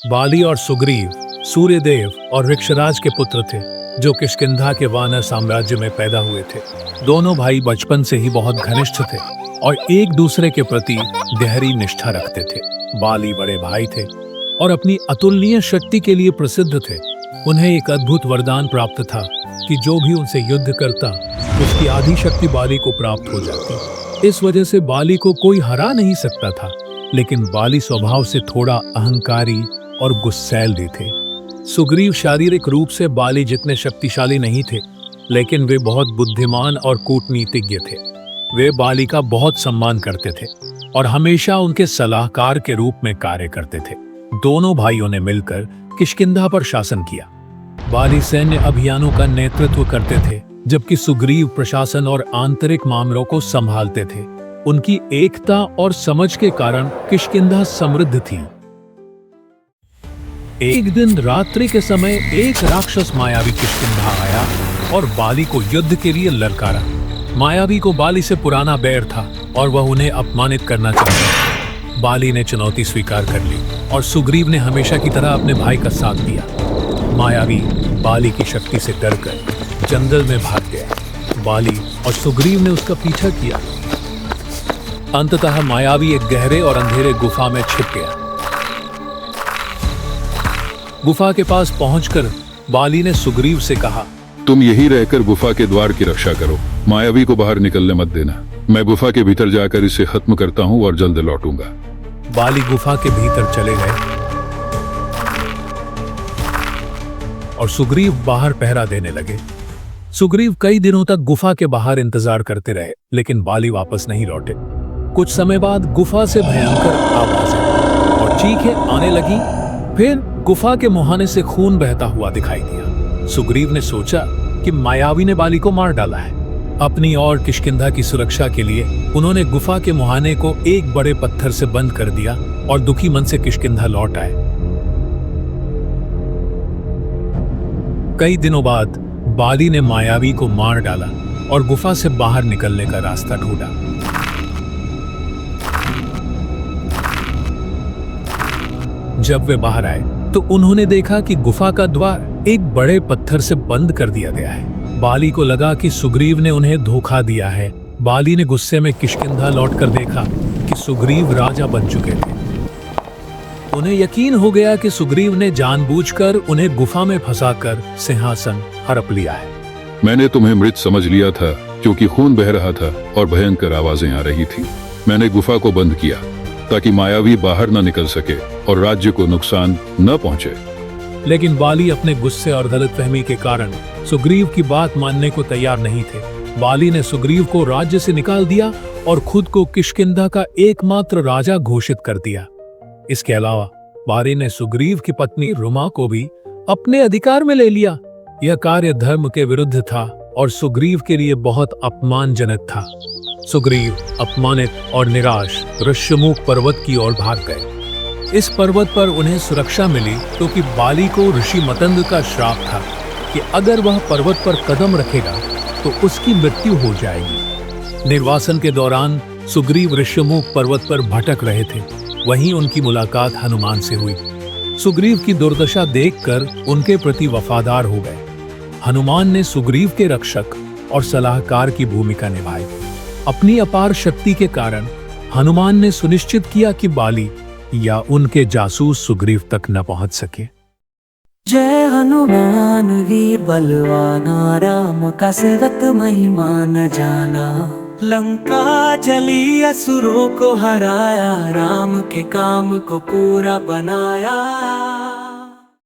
बाली और सुग्रीव सूर्यदेव और ऋक्षराज के पुत्र थे, जो किष्किंधा के वानर साम्राज्य में पैदा हुए थे। दोनों भाई बचपन से ही बहुत घनिष्ठ थे और एक दूसरे के प्रति गहरी निष्ठा रखते थे। बाली बड़े भाई थे और अपनी अतुलनीय शक्ति के लिए प्रसिद्ध थे। उन्हें एक अद्भुत वरदान प्राप्त था कि जो भी उनसे युद्ध करता, उसकी आधी शक्ति बाली को प्राप्त हो जाती। इस वजह से बाली को कोई हरा नहीं सकता था। लेकिन बाली स्वभाव से थोड़ा अहंकारी और गुस्सैल भी थे। सुग्रीव शारीरिक रूप से बाली जितने शक्तिशाली नहीं थे, लेकिन वे बहुत बुद्धिमान और कूटनीतिज्ञ थे। वे बाली का बहुत सम्मान करते थे और हमेशा उनके सलाहकार के रूप में कार्य करते थे। दोनों भाइयों ने मिलकर किष्किंधा पर शासन किया। बाली सैन्य अभियानों का नेतृत्व करते थे, जबकि सुग्रीव प्रशासन और आंतरिक मामलों को संभालते थे। उनकी एकता और समझ के कारण किष्किंधा समृद्ध थी। एक दिन रात्रि के समय एक राक्षस मायावी किष्किंधा आया और बाली को युद्ध के लिए ललकारा। मायावी को बाली से पुराना बैर था और वह उन्हें अपमानित करना चाहता था। बाली ने चुनौती स्वीकार कर ली और सुग्रीव ने हमेशा की तरह अपने भाई का साथ दिया। मायावी बाली की शक्ति से डरकर जंगल में भाग गया। बाली और सुग्रीव ने उसका पीछा किया। अंततः मायावी एक गहरे और अंधेरे गुफा में छिप गया। गुफा के पास पहुंचकर बाली ने सुग्रीव से कहा, तुम यही रहकर गुफा के द्वार की रक्षा करो। मायावी को बाहर निकलने मत देना। मैं गुफा के भीतर जाकर इसे खत्म करता हूँ और जल्द लौटूंगा। बाली गुफा के भीतर चले गए और सुग्रीव बाहर पहरा देने लगे। सुग्रीव कई दिनों तक गुफा के बाहर इंतजार करते रहे, लेकिन बाली वापस नहीं लौटे। कुछ समय बाद गुफा से भयंकर आवाजें और चीखें आने लगी। फिर गुफा के मुहाने से खून बहता हुआ दिखाई दिया। सुग्रीव ने सोचा कि मायावी ने बाली को मार डाला है। अपनी और किष्किंधा की सुरक्षा के लिए उन्होंने गुफा के मुहाने को एक बड़े पत्थर से बंद कर दिया और दुखी मन से किष्किंधा लौट आए। कई दिनों बाद बाली ने मायावी को मार डाला और गुफा से बाहर निकलने का रास्ता ढूंढा। जब वे बाहर आए तो उन्होंने देखा कि गुफा का द्वार एक बड़े पत्थर से बंद कर दिया गया है। बाली को लगा कि सुग्रीव ने उन्हें धोखा दिया है। बाली ने गुस्से में किष्किंधा लौटकर देखा कि सुग्रीव राजा बन चुके थे। उन्हें यकीन हो गया कि सुग्रीव ने जानबूझकर उन्हें गुफा में फंसाकर सिंहासन हड़प लिया है। मैंने तुम्हें मृत समझ लिया था, क्योंकि खून बह रहा था और भयंकर आवाजें आ रही थी। मैंने गुफा को बंद किया ताकि मायावी बाहर न निकल सके और राज्य को नुकसान न पहुंचे। लेकिन बाली अपने गुस्से और गलतफहमी के कारण सुग्रीव की बात मानने को तैयार नहीं थे। बाली ने सुग्रीव को राज्य से निकाल दिया और खुद को किष्किंधा का एकमात्र राजा घोषित कर दिया। इसके अलावा बाली ने सुग्रीव की पत्नी रुमा को भी अपने अधिकार में ले लिया। यह कार्य धर्म के विरुद्ध था और सुग्रीव के लिए बहुत अपमानजनक था। सुग्रीव अपमानित और निराश ऋष्यमुख पर्वत की ओर भाग गए। इस पर्वत पर उन्हें सुरक्षा मिली क्योंकि बाली को ऋषि मतंग का श्राप था कि अगर वह पर्वत पर कदम रखेगा तो उसकी मृत्यु हो जाएगी। निर्वासन के दौरान सुग्रीव ऋष्यमुख पर्वत पर भटक रहे थे। वहीं उनकी मुलाकात हनुमान से हुई। सुग्रीव की दुर्दशा देखकर उनके प्रति वफादार हो गए। हनुमान ने सुग्रीव के रक्षक और सलाहकार की भूमिका निभाई। अपनी अपार शक्ति के कारण हनुमान ने सुनिश्चित किया कि बाली या उनके जासूस सुग्रीव तक न पहुंच सके। जय हनुमान वीर बलवाना, राम का सिरत महिमा न जाना। लंका जली असुरों को हराया, राम के काम को पूरा बनाया।